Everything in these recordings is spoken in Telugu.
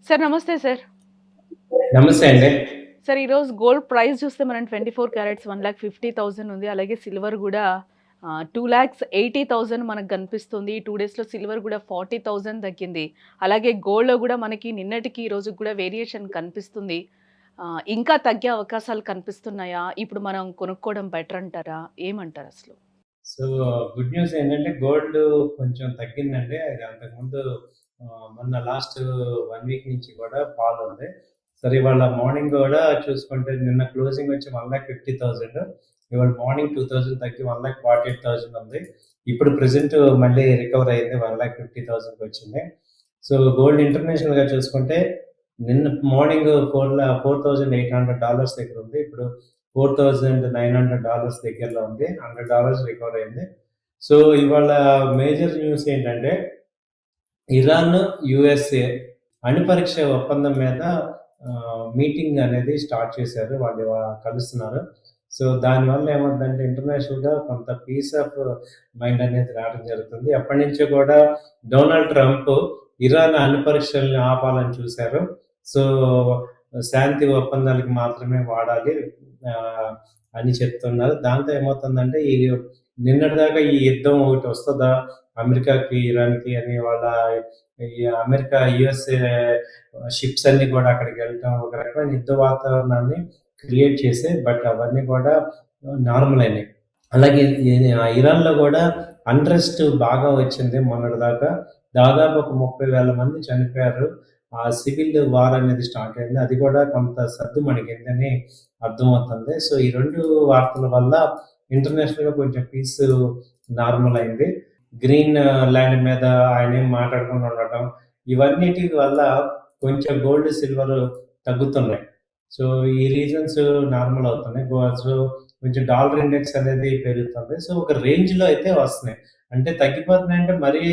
సార్ నమస్తే సార్. నమస్తే అండి. సార్ ఈరోజు గోల్డ్ ప్రైస్ చూస్తే మనం 24 క్యారెట్స్ 1,50,000 ఉంది. అలాగే సిల్వర్ గూడా 2,80,000 మనకు కనిపిస్తుంది. ఈ 2 డేస్‌లో సిల్వర్ గూడా 40,000 తగ్గింది. అలాగే గోల్డ్‌లో గూడా మనకి నిన్నటికి ఈ రోజుకి గూడా వేరియేషన్ కనిపిస్తుంది. ఇంకా తగ్గే అవకాశాలు కనిపిస్తున్నాయా? ఇప్పుడు మనం కొనుక్కోవడం బెటర్ అంటారా? ఏమంటారసలు? సో, గుడ్ న్యూస్ ఏంటంటే గోల్డ్ కొంచెం తగ్గిందండి. అది అంతకుముందు మొన్న లాస్ట్ 1 వీక్ నుంచి కూడా ఫాల్ ఉంది. సరే ఇవాళ మార్నింగ్ గూడా చూసుకుంటే నిన్న క్లోజింగ్ వచ్చి 1,50,000 ఇవాళ మార్నింగ్ 2,000 తగ్గి 1,48,000 ఉంది. ఇప్పుడు ప్రెజెంట్ మళ్ళీ రికవర్ అయింది. 1,50,000కి వచ్చింది. సో, గోల్డ్ ఇంటర్నేషనల్‌గా చూసుకుంటే నిన్న మార్నింగ్ $4,800 దగ్గర ఉంది. ఇప్పుడు $4,900 దగ్గరలో ఉంది. $100 రికవర్ అయింది. సో, ఇవాళ మేజర్ న్యూస్ ఏంటంటే ఇరాన్, యూఎస్ఏ అణుపరీక్ష ఒప్పందం మీద మీటింగ్ అనేది స్టార్ట్ చేశారు. వాళ్ళు కలుస్తున్నారు. సో, దానివల్ల ఏమవుద్దంటే ఇంటర్నేషనల్‌గా కొంత పీస్ ఆఫ్ మైండ్ అనేది రావడం జరుగుతుంది. ఎప్పటినుంచో కూడా డొనాల్డ్ ట్రంప్ ఇరాన్ అణుపరీక్షల్ని ఆపాలని చూశారు. సో, శాంతి ఒప్పందాలకు మాత్రమే వాడాలి అని చెప్తున్నారు. దాంతో ఏమవుతుందంటే నిన్నటిదాకా ఈ యుద్ధం ఒకటి వస్తదా అమెరికాకి, ఇరాన్‌కి అని వాళ్ళ ఈ అమెరికా, యూఎస్ఏ షిప్స్ అన్నీ కూడా అక్కడికి వెళ్ళటం ఒక రకమైన యుద్ధ వాతావరణాన్ని క్రియేట్ చేసాయి. బట్ అవన్నీ కూడా నార్మల్ అయినాయి. అలాగే ఇరాన్‌లో కూడా అన్రెస్ట్ బాగా వచ్చింది మొన్నటిదాకా. దాదాపు ఒక 30,000 మంది చనిపోయారు. ఆ సివిల్ వార్ అనేది స్టార్ట్ అయింది. అది కూడా కొంత సద్దుమణిగిందని అర్థమవుతుంది. సో, ఈ 2 వార్తల వల్ల ఇంటర్నేషనల్‌గా కొంచెం పీస్ నార్మల్ అయింది. గ్రీన్ ల్యాండ్ మీద ఆయనేం మాట్లాడకుండా ఉండటం, ఇవన్నిటి వల్ల కొంచెం గోల్డ్, సిల్వర్ తగ్గుతున్నాయి. సో, ఈ రీజన్స్ నార్మల్ అవుతున్నాయి. సో, కొంచెం డాలర్ ఇండెక్స్ అనేది పెరుగుతుంది. సో, ఒక రేంజ్‌లో అయితే వస్తున్నాయి. అంటే తగ్గిపోతున్నాయంటే మరీ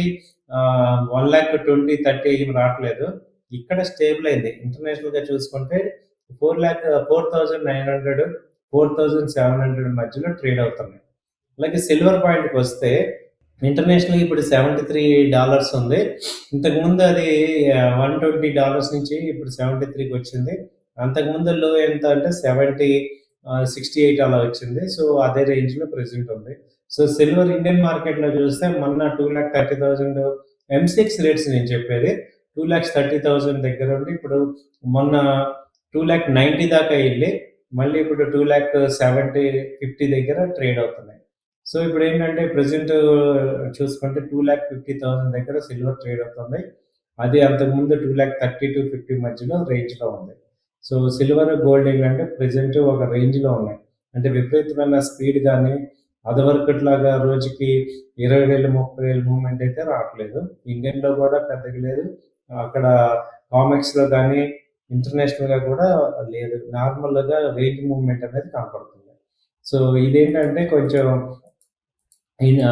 1,20,000, 30 ఏం రావట్లేదు. ఇక్కడ స్టేబుల్ అయింది. ఇంటర్నేషనల్‌గా చూసుకుంటే 4,900, 4,700 మధ్యలో ట్రేడ్ అవుతున్నాయి. అలాగే సిల్వర్ పాయింట్‌కొస్తే ఇంటర్నేషనల్‌గా ఇప్పుడు $73 ఉంది. ఇంతకుముందు అది $120 నుంచి ఇప్పుడు 73కి వచ్చింది. అంతకుముందు లో ఎంత అంటే 70, 68 అలా వచ్చింది. సో, అదే రేంజ్‌లో ప్రెజెంట్ ఉంది. సో, సిల్వర్ ఇండియన్ మార్కెట్‌లో చూస్తే మొన్న 2,30,000 M6 రేట్స్ నేను చెప్పేది. 2,30,000 దగ్గర ఉండి ఇప్పుడు మొన్న 2,90,000 దాకా ఎళ్లి మళ్ళీ ఇప్పుడు 2,70,000, 50 దగ్గర ట్రేడ్ అవుతున్నాయి. సో, ఇప్పుడేంటంటే ప్రెజెంట్ చూసుకుంటే 2,50,000 దగ్గర సిల్వర్ ట్రేడ్ అవుతుంది. అది అంతకుముందు 2,30,000-50 మధ్యలో రేంజ్‌లో ఉంది. సో, సిల్వర్, గోల్డ్ ఏంటంటే ప్రెజెంట్ ఒక రేంజ్‌లో ఉన్నాయి. అంటే విపరీతమైన స్పీడ్ గాని, అదివరకట్లాగా రోజుకి 20,000, 30,000 మూవ్‌మెంట్ అయితే రావట్లేదు. ఇండియన్‌లో కూడా పెద్దగా లేదు. అక్కడ కామెక్స్‌లో గాని, ఇంటర్నేషనల్‌గా కూడా లేదు. నార్మల్‌గా రేంజ్ మూవ్‌మెంట్ అనేది కనపడుతుంది. సో, ఇదేంటంటే కొంచెం ఈయన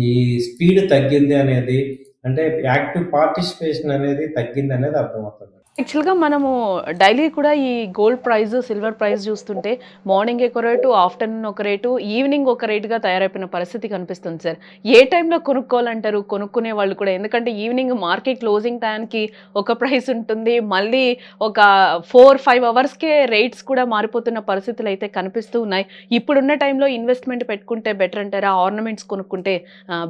ఈ స్పీడ్ తగ్గింది అనేది అంటే యాక్టివ్ పార్టిసిపేషన్ అనేది తగ్గిందనేది అర్థమవుతుంది. యాక్చువల్‌గా మనము డైలీ కూడా ఈ గోల్డ్ ప్రైస్, సిల్వర్ ప్రైస్ చూస్తుంటే మార్నింగ్ ఒక రేటు, ఆఫ్టర్‌నూన్ ఒక రేటు, ఈవినింగ్ ఒక రేట్‌గా తయారైపోయిన పరిస్థితి కనిపిస్తుంది సార్. ఏ టైంలో కొనుక్కోవాలంటారు? కొనుక్కునే వాళ్ళు కూడా. ఎందుకంటే ఈవినింగ్ మార్కెట్ క్లోజింగ్ టైంకి ఒక ప్రైస్ ఉంటుంది. మళ్ళీ ఒక 4, 5 అవర్స్‌కే రేట్స్ కూడా మారిపోతున్న పరిస్థితులైతే కనిపిస్తూ ఉన్నాయి. ఇప్పుడున్న టైంలో ఇన్వెస్ట్‌మెంట్ పెట్టుకుంటే బెటర్ అంటారా? ఆర్నమెంట్స్ కొనుక్కుంటే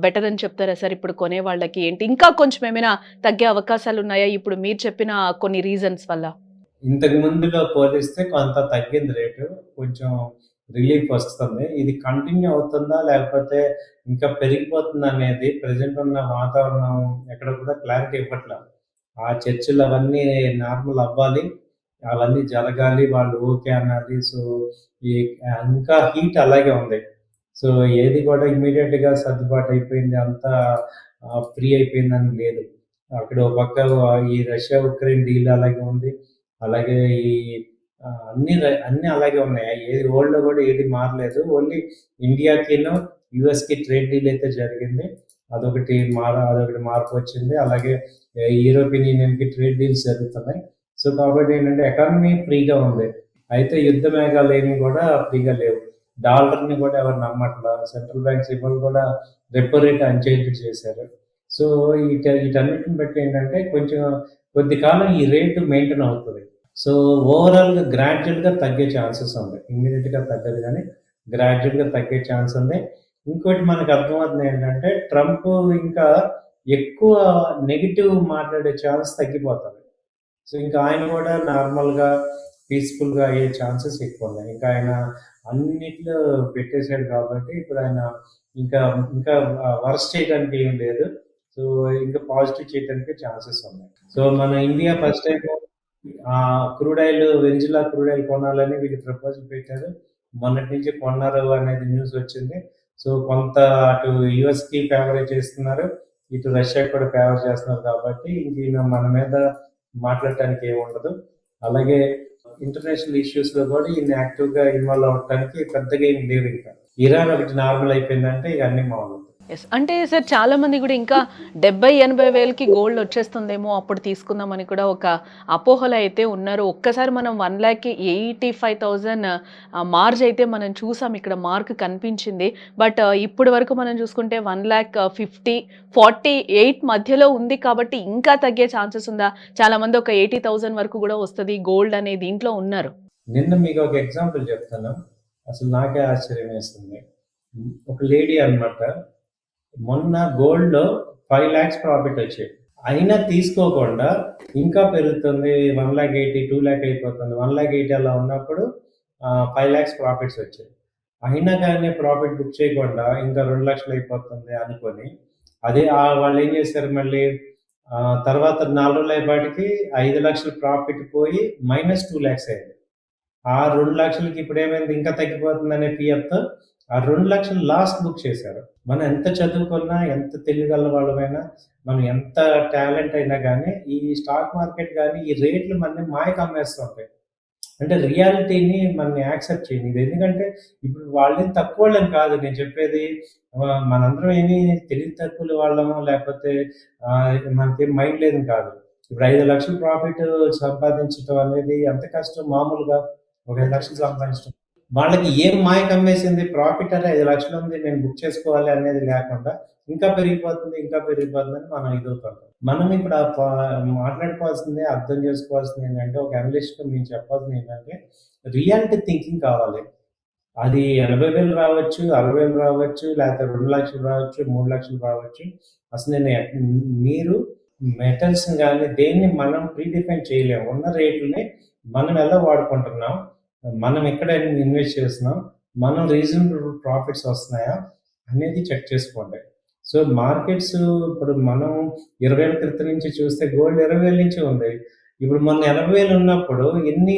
బెటర్ అని చెప్తారా సార్? ఇప్పుడు కొనే వాళ్ళకి ఏంటి? ఇంకా కొంచెం ఏమైనా తగ్గే అవకాశాలున్నాయా? ఇప్పుడు మీరు చెప్పిన కొన్ని రీజన్స్ వల్ల. ఇంతకు ముందులో పోలిస్తే కొంత తగ్గింది రేటు. కొంచెం రిలీఫ్ వస్తుంది. ఇది కంటిన్యూ అవుతుందా? లేకపోతే ఇంకా పెరిగిపోతుందనేది ప్రెజెంట్ ఉన్న వాతావరణం ఎక్కడ కూడా క్లారిటీ ఇవ్వట్ల. ఆ చర్చలవన్నీ నార్మల్ అవ్వాలి. అవన్నీ జరగాలి. వాళ్ళు ఓకే అనాలి. సో, ఈ ఇంకా హీట్ అలాగే ఉంది. సో, ఏది కూడా ఇమ్మీడియేట్‌గా సర్దుబాటు అయిపోయింది. అంతా ఫ్రీ అయిపోయిందని లేదు. అక్కడ ఓ పక్క ఈ రష్యా, ఉక్రెయిన్ డీల్ అలాగే ఉంది. అలాగే ఈ అన్నీ అలాగే ఉన్నాయి. ఏది వరల్డ్‌లో కూడా ఏది మారలేదు. ఓన్లీ ఇండియాకిను, యూఎస్‌కి ట్రేడ్ డీల్ అయితే జరిగింది. అదొకటి మార్పు వచ్చింది. అలాగే యూరోపియన్ యూనియన్‌కి ట్రేడ్ డీల్స్ జరుగుతున్నాయి. సో, కాబట్టి ఏంటంటే ఎకానమీ ఫ్రీగా ఉంది. అయితే యుద్ధ మేఘాలేమి కూడా ఫ్రీగా లేవు. డాలర్‌ని కూడా ఎవరు నమ్మట్ల. సెంట్రల్ బ్యాంక్స్ ఇవాళ కూడా రెపో రేట్ అన్‌చేంజ్డ్ చేశారు. సో వీటన్నిటిని బట్టి ఏంటంటే కొంచెం కొద్ది కాలం ఈ రేటు మెయింటైన్ అవుతుంది. సో ఓవరాల్‌గా గ్రాడ్యుయల్‌గా తగ్గే ఛాన్సెస్ ఉంది. ఇమ్మీడియేట్‌గా తగ్గదు గానీ, గ్రాడ్యుయల్‌గా తగ్గే ఛాన్స్ ఉంది. ఇంకోటి మనకు అర్థమవుతుంది ఏంటంటే, ట్రంప్ ఇంకా ఎక్కువ నెగెటివ్ మాట్లాడే ఛాన్స్ తగ్గిపోతది. సో, ఇంకా ఆయన గూడా నార్మల్‌గా, పీస్‌ఫుల్‌గా అయ్యే ఛాన్సెస్ ఎక్కువున్నాయి. ఇంకా ఆయన అన్నిట్లో పెట్టేసాడు కాబట్టి, ఇప్పుడాయన ఇంకా ఇంకా వరస్ట్ చేయడానికి ఏం లేదు. సో, ఇంకా పాజిటివ్ చేయడానికి ఛాన్సెస్ ఉన్నాయి. సో, మన India first time crude oil Venezuela crude oil కొనాలని వీళ్ళు ప్రపోజల్ పెట్టారు. మొన్నటి నుంచి కొన్నారు అనేది న్యూస్ వచ్చింది. సో, కొంత అటు యూఎస్‌కి ఫేవరే చేస్తున్నారు. ఇటు రష్యాకి కూడా ఫేవర్ చేస్తున్నారు కాబట్టి, ఇంక ఈయన మన మీద మాట్లాడటానికి ఏముండదు. అలాగే ఇంటర్నేషనల్ ఇష్యూస్‌లో కూడా ఈయన యాక్టివ్‌గా ఇన్వాల్వ్ అవ్వటానికి పెద్దగా ఏమి లేవింక. ఇరాన్ ఒకటి నార్మల్ అయిపోయిందంటే ఇక అన్నీ మామూలు. యెస్. అంటే సార్ చాలా మంది గూడా ఇంకా 70, 80 వేలకి గోల్డ్ వచ్చేస్తుందేమో అప్పుడు తీసుకుందామని కూడా ఒక అపోహలో అయితే ఉన్నారు. ఒక్కసారి మనం 1,85,000 మార్జ్ అయితే మనం చూసాం. ఇక్కడ మార్క్ కనిపించింది. బట్ ఇప్పటి వరకు మనం చూసుకుంటే 1,50,000, 48 మధ్యలో ఉంది కాబట్టి ఇంకా తగ్గే ఛాన్సెస్ ఉందా? చాలామంది ఒక 80,000 వరకు గూడా వస్తది గోల్డ్ అనే దీంట్లో ఉన్నారు. నిన్న మీకు ఒక ఎగ్జాంపుల్ చెప్తాను. అసలు నాకే ఆశ్చర్యం వేస్తుంది. ఒక లేడీ అన్నమాట. మొన్న గోల్డ్‌లో 5,00,000 ప్రాఫిట్ వచ్చాయి. అయినా తీసుకోకుండా ఇంకా పెరుగుతుంది. 1,80,000, 2,00,000 అయిపోతుంది. 1,80,000 అలా ఉన్నప్పుడు 5,00,000 ప్రాఫిట్స్ వచ్చాయి. అయినా కానీ ప్రాఫిట్ బుక్ చేయకుండా ఇంకా 2,00,000 అయిపోతుంది అనుకోని, అదే వాళ్ళేం చేశారు మళ్ళీ తర్వాత 4 రోజులు అయ్యేపాటికి 5,00,000 ప్రాఫిట్ పోయి -2,00,000 అయింది. ఆ 2,00,000కి ఇప్పుడేమైంది ఇంకా తగ్గిపోతుందనే ఫియర్‌తో ఆ 2,00,000 లాస్ట్ బుక్ చేశారు. మనం ఎంత చదువుకున్నా, ఎంత తెలివిగల వాళ్ళమైనా, మనం ఎంత టాలెంట్ అయినా గానీ, ఈ స్టాక్ మార్కెట్ గానీ, ఈ రేట్లు మనని మాయకు అమ్మేస్తుంటాయి. అంటే రియాలిటీని మనని యాక్సెప్ట్ చేయనిది. ఎందుకంటే ఇప్పుడు వాళ్ళేం తక్కువోళ్ళని కాదు నేను చెప్పేది. మనందరం ఏమి తెలివి తక్కువల వాళ్ళమో లేకపోతే మనకేం మైండ్ లేదని కాదు. ఇప్పుడు 5,00,000 ప్రాఫిట్ సంపాదించటం అనేది ఎంత కష్టం మామూలుగా ఒక 5,00,000 సంపాదించడం. వాళ్ళకి ఏం మాయ కమ్మేసింది ప్రాఫిట్ అంటే 5,00,000 ఉంది నేను బుక్ చేసుకోవాలి అనేది లేకుండా ఇంకా పెరిగిపోతుంది, ఇంకా పెరిగిపోతుందని మనం ఇదవుతుంటాం. మనం ఇప్పుడు మాట్లాడుకోవాల్సింది, అర్థం చేసుకోవాల్సింది ఏంటంటే ఒక అనలిస్ట్‌గా మేము చెప్పాల్సింది ఏంటంటే రియాలిటీ థింకింగ్ కావాలి. అది 80,000 రావచ్చు, 60,000 రావచ్చు, లేకపోతే 2,00,000 రావచ్చు, 3,00,000 రావచ్చు. అసలు మీరు మెటల్స్‌ని గాని దేన్ని మనం ప్రీడిఫైన్ చేయలేము. ఉన్న రేట్లని మనం ఎలా వాడుకుంటున్నాం, మనం ఎక్కడ ఇన్వెస్ట్ చేస్తున్నాం, మనం రీజనబుల్ ప్రాఫిట్స్ వస్తున్నాయా అనేది చెక్ చేసుకోండి. సో, మార్కెట్స్ ఇప్పుడు మనం 20,000 క్రితం నుంచి చూస్తే గోల్డ్ 20,000 నుంచే ఉంది. ఇప్పుడు మొన్న 80,000 ఉన్నప్పుడు ఎన్ని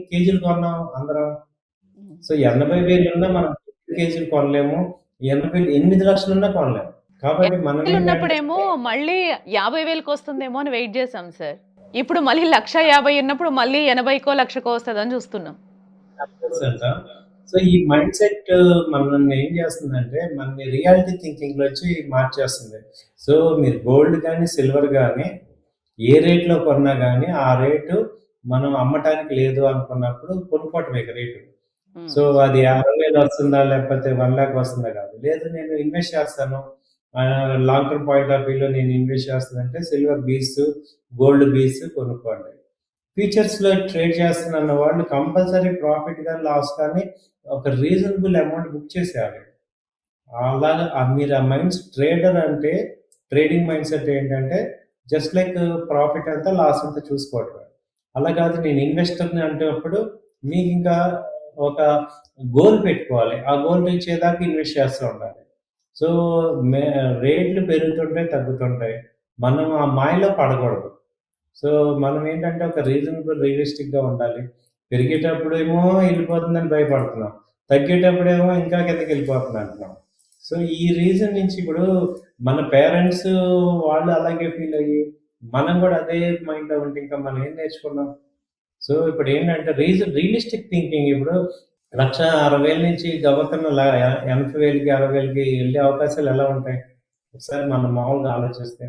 కేజీలు కొన్నాం అందరం? హ్మ్. సో, 80,000 ఉన్నా మనం 10 కేజీలు కొనలేము. 8,00,000 ఉన్నా కొనలేము. కాబట్టి మనం ఏంటంటే ఉన్నప్పుడేమో మళ్ళీ 50,000కి వస్తుందేమో అని వెయిట్ చేసాం సార్. ఇప్పుడు మళ్ళీ 1,50,000 ఉన్నప్పుడు మళ్ళీ 80కో, 1,00,000కో వస్తదని చూస్తున్నాం. 100% సో, ఈ మైండ్ సెట్ మనల్ని ఏం చేస్తుందంటే, మనని రియాలిటీ థింకింగ్‌లోంచి మార్చేస్తుంది. సో, మీరు గోల్డ్ గాని, సిల్వర్ గాని ఏ రేట్‌లో కొన్నా గాని, ఆ రేటు మనం అమ్మటానికి లేదు అనుకున్నప్పుడు కొనుక్కోవటమే ఇక రేటు. హ్మ్. సో, అది 60,000 వస్తుందా? లేకపోతే 1,00,000 వస్తుందా కాదు. లేదు నేను ఇన్వెస్ట్ చేస్తాను. లాంగ్ టర్మ్ పాయింట్ ఆఫ్ వ్యూలో నేను ఇన్వెస్ట్ చేస్తానంటే సిల్వర్ బీస్, గోల్డ్ బీస్ కొనుక్కోండి. ఫ్యూచర్స్‌లో ట్రేడ్ చేస్తున్న వాళ్ళు కంపల్సరీ ప్రాఫిట్ గాని, లాస్ కానీ ఒక రీజనబుల్ అమౌంట్ బుక్ చేసేయాలి. అలాగా మీరు ఆ ట్రేడర్ అంటే ట్రేడింగ్ మైండ్ సెట్ ఏంటంటే జస్ట్ లైక్ ప్రాఫిట్ ఎంత, లాస్ ఎంత చూసుకోవటమే. అలా కాదు నేను ఇన్వెస్టర్‌ని అంటేప్పుడు మీకింకా ఒక గోల్ పెట్టుకోవాలి. ఆ గోల్ రీచ్ అయ్యేదాకా ఇన్వెస్ట్ చేస్తూ ఉండాలి. సో, మే రేట్లు పెరుగుతుంటాయి, తగ్గుతుంటాయి. మనం ఆ మాయలో పడకూడదు. సో, మనమేంటంటే ఒక రియలిస్టిక్‌గా ఉండాలి. పెరిగేటప్పుడేమో ఎళ్ళిపోతుందని భయపడుతున్నాం. తగ్గేటప్పుడేమో ఇంకా కిందకెళ్ళిపోతుందంటున్నాం. సో, ఈ రీజన్ నుంచి ఇప్పుడు మన పేరెంట్స్ వాళ్ళు అలాగే ఫీలయ్యి, మనం గూడా అదే మైండ్‌లో ఉంటే ఇంకా మనం ఏం నేర్చుకున్నాం? సో, ఇప్పుడేంటంటే రియలిస్టిక్ థింకింగ్ ఇప్పుడు 1,60,000 నుంచి గబుక్కన 80,000కి, 60,000కి ఎళ్ళే అవకాశాలు ఎలా ఉంటాయి? ఒకసారి మనం మామూలుగా ఆలోచిస్తే.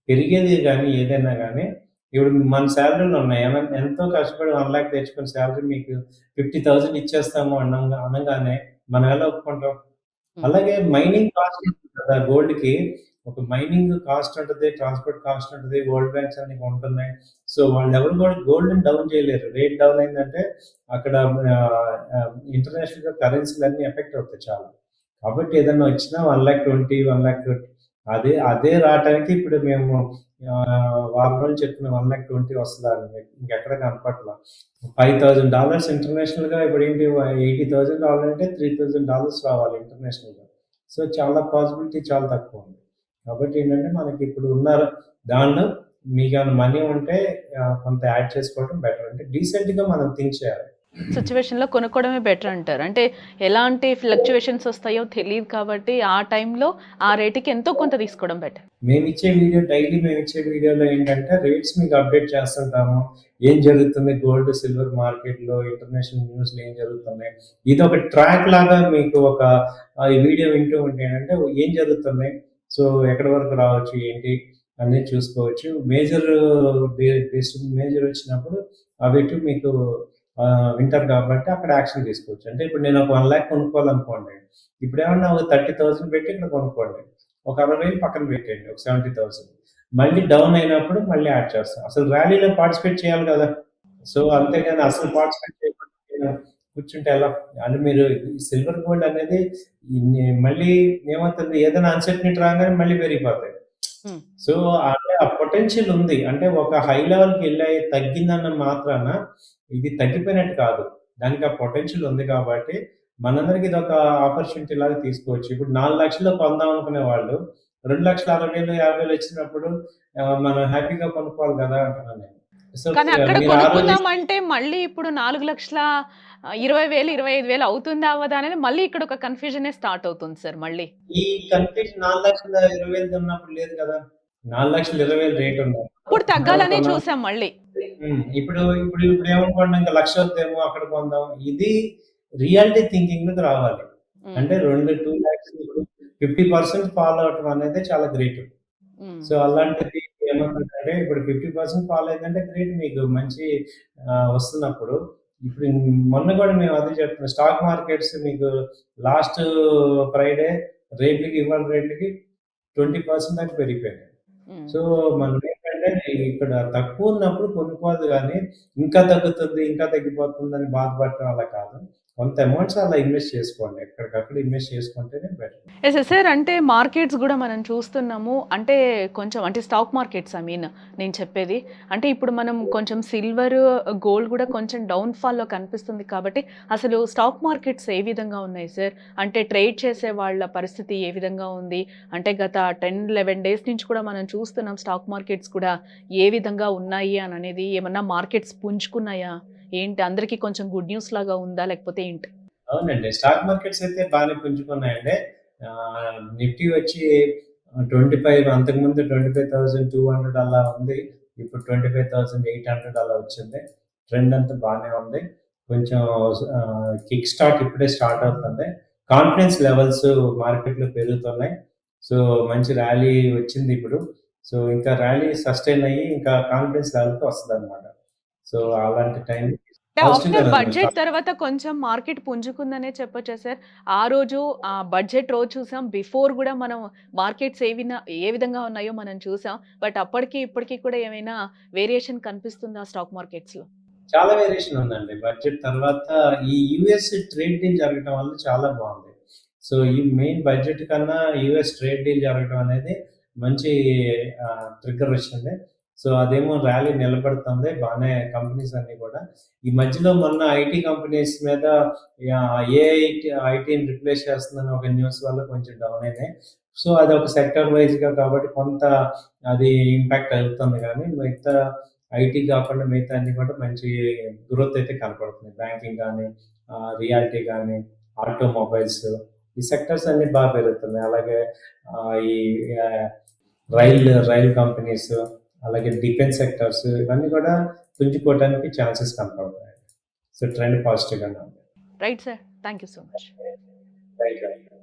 పెరిగేది గానీ, ఏదైనా గానీ, ఇప్పుడు మన శాలరీలున్నాయి. ఎంతో కష్టపడి 1,00,000 తెచ్చుకున్న శాలరీ మీకు 50,000 ఇచ్చేస్తాము అనంగానే మనం ఎలా ఒప్పుకుంటాం? హ్మ్. అలాగే మైనింగ్ కాస్ట్ ఉంటుంది కదా! గోల్డ్‌కి ఒక మైనింగ్ కాస్ట్ ఉంటది, ట్రాన్స్‌పోర్ట్ కాస్ట్ ఉంటది, వరల్డ్ బ్యాంక్స్ అన్ని కొంటున్నాయి. సో, వాళ్ళెవరు కూడా గోల్డ్‌ని డౌన్ చేయలేరు. రేట్ డౌన్ అయిందంటే అక్కడ ఇంటర్నేషనల్‌గా కరెన్సీలన్నీ ఎఫెక్ట్ అవుతాయి చాలా. కాబట్టి ఏదన్నా వచ్చినా 1,20,000, 1,30,000 అదే రావటానికి ఇప్పుడు మేము వారం రోజులు చెప్పిన 1,20,000 వస్తదని ఇంకెక్కడ కనపడట్లా. $5,000 ఇంటర్నేషనల్‌గా ఇప్పుడేంటి $80,000 రావాలంటే $3,000 రావాలి ఇంటర్నేషనల్‌గా. సో, చాలా పాసిబిలిటీ చాలా తక్కువుంది. కాబట్టి ఏంటంటే మనకిప్పుడు ఉన్న దానిలో మీకేమైనా మనీ ఉంటే కొంత యాడ్ చేసుకోవడం బెటర్. అంటే డీసెంట్‌గా మనం థింక్ చేయాలి. సిట్యుయేషన్‌లో కొనుక్కోవడమే బెటర్ అంటారు. అంటే ఎలాంటి ఫ్లక్చుయేషన్స్ వస్తాయో తెలీదు కాబట్టి ఆ టైంలో ఆ రేట్‌కి ఎంతో కొంత తీసుకోవడం బెటర్. డైలీ మేమిచ్చే వీడియోలో ఏంటంటే రేట్స్ మీకు అప్డేట్ చేస్తుంటాము. ఏం జరుగుతుంది గోల్డ్, సిల్వర్ మార్కెట్‌లో, ఇంటర్నేషనల్ న్యూస్‌లో ఏం జరుగుతున్నాయి. ఇదొక ట్రాక్ లాగా మీకు ఒక ఈ వీడియో వింటూ ఉంటే ఏంటంటే ఏం జరుగుతున్నాయి. సో, ఎక్కడి వరకు రావచ్చు, ఏంటి అనేది చూసుకోవచ్చు. మేజర్ వచ్చినప్పుడు అవిటు మీకు వింటారు కాబట్టి అక్కడ యాక్షన్ తీసుకోవచ్చు. అంటే ఇప్పుడు నేను ఒక 1,00,000 కొనుక్కోవాలనుకోండి. ఇప్పుడేమన్నా ఒక 30,000 పెట్టి ఇక్కడ కొనుక్కోండి. ఒక 60,000 పక్కన పెట్టేయండి. ఒక 70,000 మళ్ళీ డౌన్ అయినప్పుడు మళ్ళీ యాడ్ చేస్తాం. అసలు ర్యాలీలో పార్టిసిపేట్ చేయాలి కదా! సో, అంతేగాని అసలు పార్టిసిపేట్ చేయకుండా కూర్చుంటే ఎలా? అంటే మీరు సిల్వర్, గోల్డ్ అనేది మళ్ళీ ఏమవుతుంది ఏదైనా అన్‌సర్టెనిటీ రాగానే మళ్ళీ పెరిగిపోతాయి. హ్మ్. సో, అంటే ఆ పొటెన్షియల్ ఉంది. అంటే ఒక హై లెవెల్‌కెళ్ళి తగ్గిందన్న మాత్రాన ఇది తగ్గిపోయినట్టు కాదు. దానికి ఆ పొటెన్షియల్ ఉంది కాబట్టి మనందరికి ఇదొక ఆపర్చునిటీ లాగా తీసుకోవచ్చు. ఇప్పుడు 4,00,000లో కొందాం అనుకునే వాళ్ళు 2,60,000, 50,000 వచ్చినప్పుడు మనం హ్యాపీగా కొనుక్కోవాలి కదా! అంటున్నాను నేను. సో, కానీ అక్కడ మీరు ఆ రోజు కొనుక్కుందామంటే మళ్ళీ ఇప్పుడు 4,20,000, 25,000 అవుతుందా? అవ్వదా? అనేది మళ్ళీ ఇక్కడ ఒక కన్‌ఫ్యూజనే స్టార్ట్ అవుతుంది సార్ మళ్ళీ. ఈ కన్ఫ్యూజన్ 4,20,000 ఉన్నప్పుడు లేదు కదా! 4,20,000 రేట్ ఉన్నప్పుడు అప్పుడు మనం తగ్గాలనే కొన్నాం. చూసాం మళ్ళీ. ఇప్పుడు ఏమనుకోండి ఇంక 1,00,000 వద్దేమో అక్కడ కొందాం. ఇది రియాలిటీ థింకింగ్‌లోకి రావాలి. హ్మ్. అంటే 2,00,000 ఇప్పుడు 50% ఫాలో అవ్వటం అనేది చాలా గ్రేట్. హ్మ్. సో, అలాంటిది ఏమంటారంటే ఇప్పుడు 50% ఫాలో అయిందంటే గ్రేట్ మీకు మంచి వస్తున్నప్పుడు ఇప్పుడు మొన్న కూడా మేము అదే చెప్తున్నాం. స్టాక్ మార్కెట్స్ మీకు లాస్ట్ ఫ్రైడే రేట్లకి ఇవాళ రేట్లకి 20% దాకా పెరిగిపోయినాయి. హ్మ్. సో, మనం ఏంటంటే ఇక్కడ తక్కువున్నప్పుడు కొనుక్కోవాలి గానీ, ఇంకా తగ్గుతుంది, ఇంకా తగ్గిపోతుందని బాధపడటం అలా కాదు. కొంత అమౌంట్స్ అలా ఇన్వెస్ట్ చేసుకోండి. ఎక్కడికక్కడ ఇన్వెస్ట్ చేసుకుంటేనే బెటర్. యెస్. యెస్. సార్ అంటే మార్కెట్స్ గూడా మనం చూస్తున్నాము. అంటే కొంచెం అంటే స్టాక్ మార్కెట్స్ ఐ మీన్ నేను చెప్పేది. అంటే ఇప్పుడు మనం కొంచెం సిల్వర్, గోల్డ్ గూడా కొంచెం డౌన్ ఫాల్‌లో కనిపిస్తుంది కాబట్టి అసలు స్టాక్ మార్కెట్స్ ఏ విధంగా ఉన్నాయి సార్? అంటే ట్రేడ్ చేసే వాళ్ళ పరిస్థితి ఏ విధంగా ఉంది? అంటే గత 10, 11 డేస్ నుంచి కూడా మనం చూస్తున్నాం స్టాక్ మార్కెట్స్ కూడా ఏ విధంగా ఉన్నాయి అననేది. ఏమన్నా మార్కెట్స్ పుంజుకున్నాయా? ఏంటి అందరికి కొంచెం గుడ్ న్యూస్ లాగా ఉందా? లేకపోతే ఏంటి? అవునండి. స్టాక్ మార్కెట్స్ అయితే బానే పుంజుకున్నాయండి. నిఫ్టీ వచ్చి 25 అంతకుముందు 25,200 అలా ఉంది. ఇప్పుడు 25,800 అలా వచ్చింది. ట్రెండ్ అంతా బానే ఉంది. కొంచెం కిక్ స్టార్ట్ ఇప్పుడే స్టార్ట్ అవుతుంది. కాన్ఫిడెన్స్ లెవెల్స్ మార్కెట్‌లో పెరుగుతున్నాయి. సో, మంచి ర్యాలీ వచ్చిందిప్పుడు. సో, ఇంకా ర్యాలీ సస్టైన్ అయ్యి ఇంకా కాన్ఫిడెన్స్ లెవెల్‌కి వస్తదనమాట. సో, అలాంటి టైం అంటే ఆఫ్టర్ పాజిటివ్‌గానే ఉంది బడ్జెట్ స్టాక్. తర్వాత కొంచెం మార్కెట్ పుంజుకుందనే చెప్పొచ్చా సార్? ఆ రోజు బడ్జెట్ రోజు చూసాం. బిఫోర్ గూడా మనం మార్కెట్స్ ఏ విధంగా ఉన్నాయో మనం చూసాం. బట్ అప్పటికి ఇప్పటికి కూడా ఏమైనా వేరియేషన్ కనిపిస్తుందా స్టాక్ మార్కెట్స్‌లో? చాలా వేరియేషన్ ఉందండి. బడ్జెట్ తర్వాత ఈ యూఎస్ ట్రేడ్ డీల్ జరగటం వల్ల చాలా బావుంది. సో, ఈ మెయిన్ బడ్జెట్ కన్నా యూఎస్ ట్రేడ్ డీల్ జరగటం అనేది మంచి ట్రిగ్గర్ వచ్చింది. సో, అదేమో ర్యాలీ నిలబడుతుంది. బానే కంపెనీస్ అన్నీ కూడా. ఈ మధ్యలో మొన్న ఐటీ కంపెనీస్ మీద ఐటీని రిప్లేస్ చేస్తుందని ఒక న్యూస్ వల్ల కొంచెం డౌన్ అయినాయి. సో, అదొక సెక్టర్ వైస్‌గా కాబట్టి కొంత అది ఇంపాక్ట్ అవుతుంది గానీ మిగతా ఐటీ కాకుండా మిగతా అన్ని కూడా మంచి గ్రోత్ అయితే కనపడుతుంది. బ్యాంకింగ్ గానీ, రియాల్టీ గానీ, ఆటోమొబైల్స్ ఈ సెక్టర్స్ అన్నీ బా పెరుగుతున్నాయి. అలాగే ఈ ఆహ్, రైల్ కంపెనీస్, అలాగే డిఫెన్స్ సెక్టార్స్ ఇవన్నీ కూడా పుంజుకోవడానికి ఛాన్సెస్ కనపడుతున్నాయి. సో, ట్రెండ్ పాజిటివ్‌గానే ఉంది. Right sir. Thank you so much. Thank you.